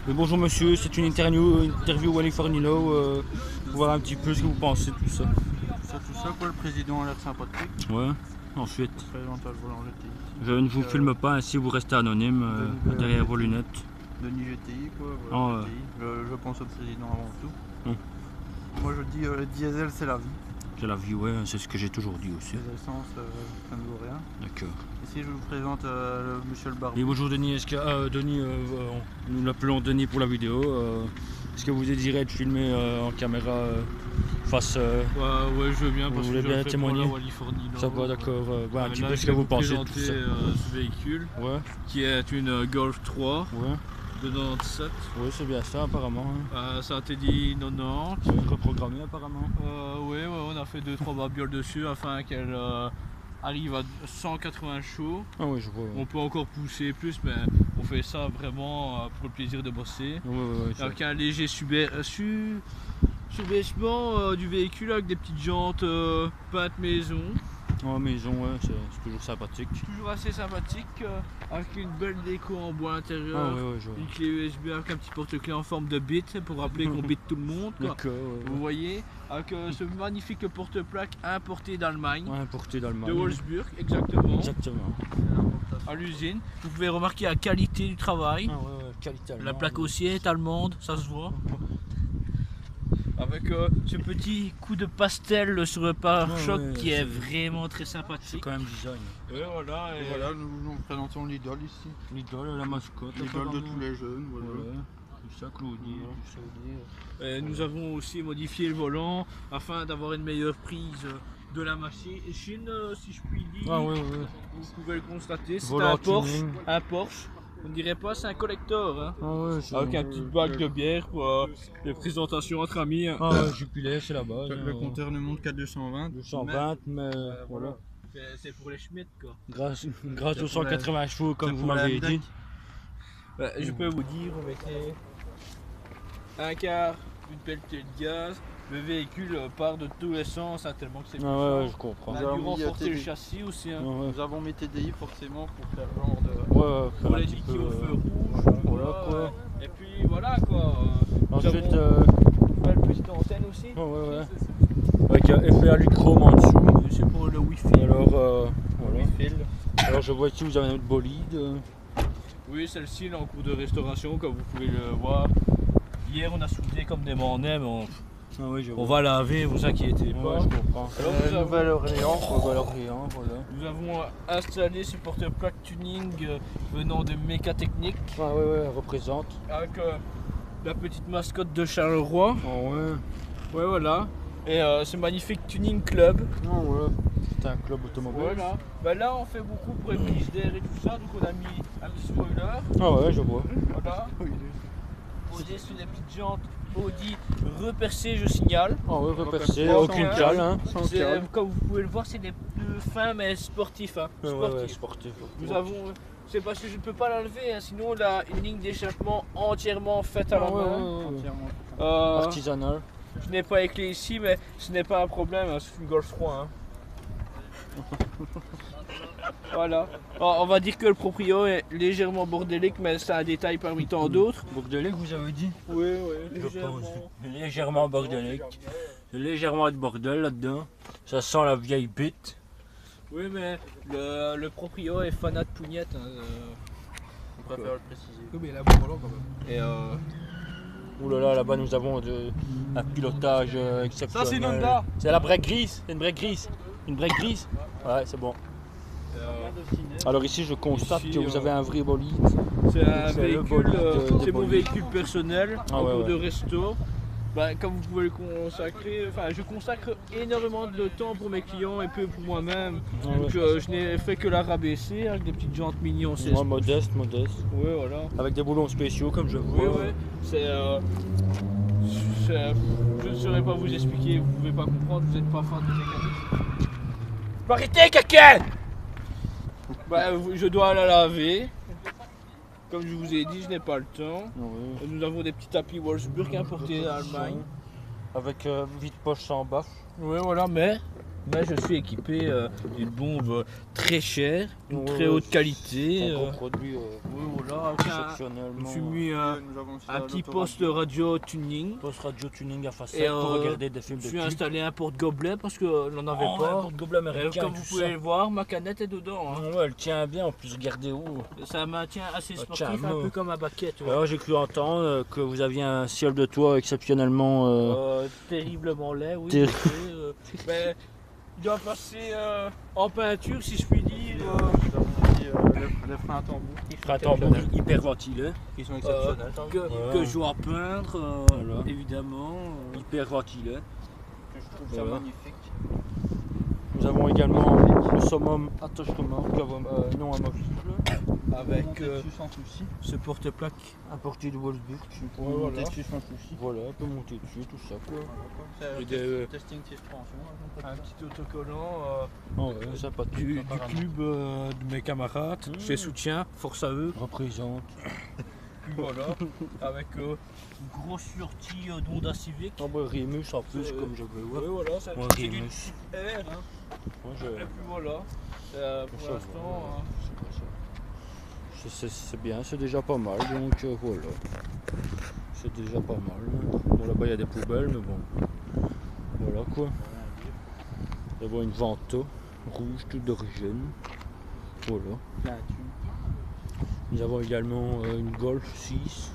Bonjour monsieur, c'est une interview Californino pour voir un petit peu ce que vous pensez de tout ça. Tout ça quoi, le président a l'air sympathique. Ouais, ensuite. Je ne vous filme pas, ainsi vous restez anonyme derrière vos lunettes. Denis GTI quoi, voilà, GTI. Je pense au président avant tout. Moi je dis le diesel c'est la vie. C'est la vie, ouais, c'est ce que j'ai toujours dit aussi. Les essences, ça ne vaut rien. D'accord. Ici je vous présente monsieur le barbier. Et bonjour Denis, est-ce que Denis, nous l'appelons Denis pour la vidéo. Est-ce que vous désirez être filmé en caméra face ouais, je veux bien parce vous que voulez bien témoigner. Ça va, d'accord. Voilà un petit peu ce que vous pensez de tout ça. Ce véhicule, qui est une Golf 3 de 97. Oui, c'est bien ça apparemment. Ça a été dit 90. Reprogrammé apparemment. Oui, on a fait 2-3 babioles dessus afin qu'elle arrive à 180 chevaux. Ah oui, je vois. On peut encore pousser plus, mais on fait ça vraiment pour le plaisir de bosser. Avec un léger surbaissement du véhicule avec des petites jantes peintes maison. Oh, maison, ouais, c'est toujours sympathique. Toujours assez sympathique, avec une belle déco en bois intérieur, une clé USB avec un petit porte-clés en forme de bit pour rappeler qu'on bite tout le monde. Vous voyez, avec ce magnifique porte-plaque importé d'Allemagne. Importé d'Allemagne. De Wolfsburg, exactement. Exactement. À l'usine. Vous pouvez remarquer la qualité du travail. Qualité allemande. La plaque aussi est allemande, ça se voit. Avec ce petit coup de pastel sur le pare-choc qui est vraiment très sympathique. C'est quand même design. Et voilà, nous présentons l'idole ici. L'idole, la mascotte. L'idole de tous les jeunes. Tout ça, Claudie. Nous avons aussi modifié le volant afin d'avoir une meilleure prise de la machine, si je puis dire. Vous pouvez le constater, c'est un Porsche. On ne dirait pas, c'est un collector, hein. Avec un petit bac de bière pour les présentations entre amis. Jupiler, c'est la base. Le compteur ne monte qu'à 220. 220, mais voilà. C'est pour les Schmitt quoi. Grâce aux 180 chevaux, comme vous m'avez dit. Je peux vous dire, vous mettez un quart d'une pelletée de gaz. Le véhicule part de tous les sens, hein, tellement que c'est puissant. Je comprends. On a dû renforcer le châssis aussi. Hein. Nous avons mis TDI forcément pour faire genre de... pour les liquides au feu rouge. Et puis voilà quoi. Ensuite, une belle petite antenne aussi. Avec un effet aluchrome en dessous. C'est pour le Wi-Fi. Alors je vois ici vous avez un autre bolide. Oui, celle-ci est en cours de restauration comme vous pouvez le voir. Hier on a soudé comme des mandats, mais on va laver, vous inquiétez pas. Je comprends. Alors, Nouvelle-Orléans. Nous avons installé ce porte-plaque tuning venant de Mécatechnique. Représente. Avec la petite mascotte de Charleroi. Voilà. Et ce magnifique tuning club. C'est un club automobile. Là on fait beaucoup pour les prises d'air et tout ça, donc on a mis un petit spoiler. Je vois. Voilà. Posé sur des petites jantes Audi repercées, je signale. Repercées, aucune cale. Hein. Comme vous pouvez le voir, c'est des pneus fins mais sportifs. Hein. Sportifs. Nous avons, c'est parce que je ne peux pas l'enlever, hein, sinon on a une ligne d'échappement entièrement faite à la main. Artisanal. Je n'ai pas les clés ici, mais ce n'est pas un problème, hein, c'est une Golf 3. Hein. Voilà. Alors, on va dire que le proprio est légèrement bordélique, mais c'est un détail parmi tant d'autres. Bordélique, vous avez dit? Oui, légèrement. Légèrement bordélique. Légèrement de bordel là-dedans. Ça sent la vieille bite. Oui, mais le proprio est fanat de pougnette. Hein, on préfère le préciser. Oui, mais il a bon volant quand même. Ouh là là, là-bas nous avons un pilotage exceptionnel. Ça c'est une Honda. C'est la break grise, c'est une break grise. Une break grise? Ouais, c'est bon. Alors ici je constate que vous avez un vrai bolide. C'est un véhicule, c'est mon véhicule personnel en cours de resto. Comme vous pouvez le consacrer, je consacre énormément de temps pour mes clients et peu pour moi-même. Donc je n'ai fait que la rabaisser avec des petites jantes mignons. Modeste. Oui, voilà. Avec des boulons spéciaux comme je vois. Oui. Je ne saurais pas vous expliquer, vous ne pouvez pas comprendre, vous n'êtes pas fan de mécanique. Faut arrêter quelqu'un. Bah, je dois la laver. Comme je vous ai dit, je n'ai pas le temps. Oui. Nous avons des petits tapis Wolfsburg importés d'Allemagne. Avec vide poche sans baffe. Oui, voilà, mais je suis équipé d'une bombe très chère, d'une très haute qualité. Un gros produit Oui, voilà, exceptionnellement. je me suis mis un petit poste radio tuning. Poste radio tuning à facette pour regarder des films de Je suis cul. installé un porte-gobelet parce qu'on n'en avait pas. Un porte-gobelet américain. Comme vous pouvez le voir, ma canette est dedans. Hein. Ouais, elle tient bien, en plus regardez où. Ça maintient assez sportif, tiens, un peu comme un baquette. Ouais. Alors j'ai cru entendre que vous aviez un ciel de toit exceptionnellement... Terriblement laid, oui. Mais il doit passer en peinture, si je puis dire. Les freins à tambour. Freins à tambour hyper ventilés. Qui sont exceptionnels. Que je dois peindre, Voilà. évidemment. Hyper ventilés. Que je trouve ça magnifique. Nous avons également le summum attachement non amovible. Avec sans souci. ce porte-plaque. Un portier de Wolfsburg. Tu peux monter dessus sans souci. Voilà, on peut monter dessus, tout ça quoi. C'est testing suspension. Un petit autocollant Sympathique. du club de mes camarades. Je les soutiens, force à eux. Représente. Puis voilà, avec une grosse sortie d'Honda Civic. Remus en plus, comme je veux. Oui, voilà, c'est Ouais, du Remus. R. Hein. Moi, Et puis voilà, pour l'instant. c'est bien, c'est déjà pas mal, donc voilà. C'est déjà pas mal. Bon, là-bas il y a des poubelles, mais bon. Voilà quoi. Nous avons une Vento rouge toute d'origine. Voilà. Nous avons également une Golf 6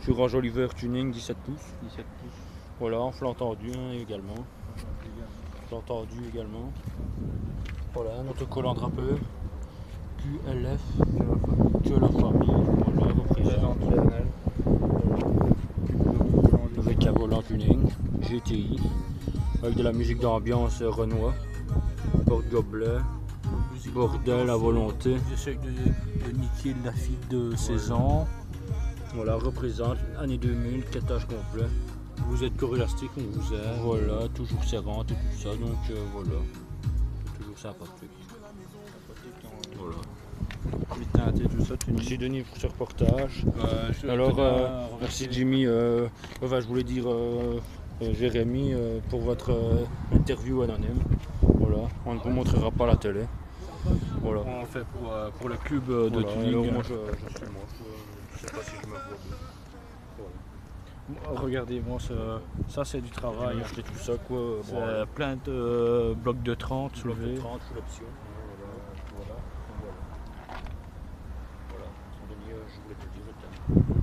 sur Range Oliver Tuning 17 pouces. 17 pouces. Voilà, en flanc tendu également. Flanc tendu également. Voilà, un autocollant drapeur. QLF, que la famille. Voilà, représente. Avec un volant tuning, GTI. Avec de la musique d'ambiance Renoir. Porte-gobelet. Bordel à volonté. J'essaie de niquer la fille de 16 ans. Voilà, représente année 2000, étage complet. Vous êtes chorélastique, on vous aime. Voilà, toujours serrante et tout ça, donc voilà. Toujours sympathique. Voilà. Merci Denis pour ce reportage. Alors, merci Jimmy, je voulais dire Jérémy pour votre interview anonyme. Voilà, on ne vous montrera pas à la télé. Voilà. On le fait pour le club de tuning. Moi, je suis moi. Je sais pas si je me vois bien. Voilà. Regardez-moi, ça c'est du travail. Acheter tout ça quoi. C'est plein de blocs de 30 soulevés. Bloc de 30 sous l'option. Voilà. Denis, je voulais te dire.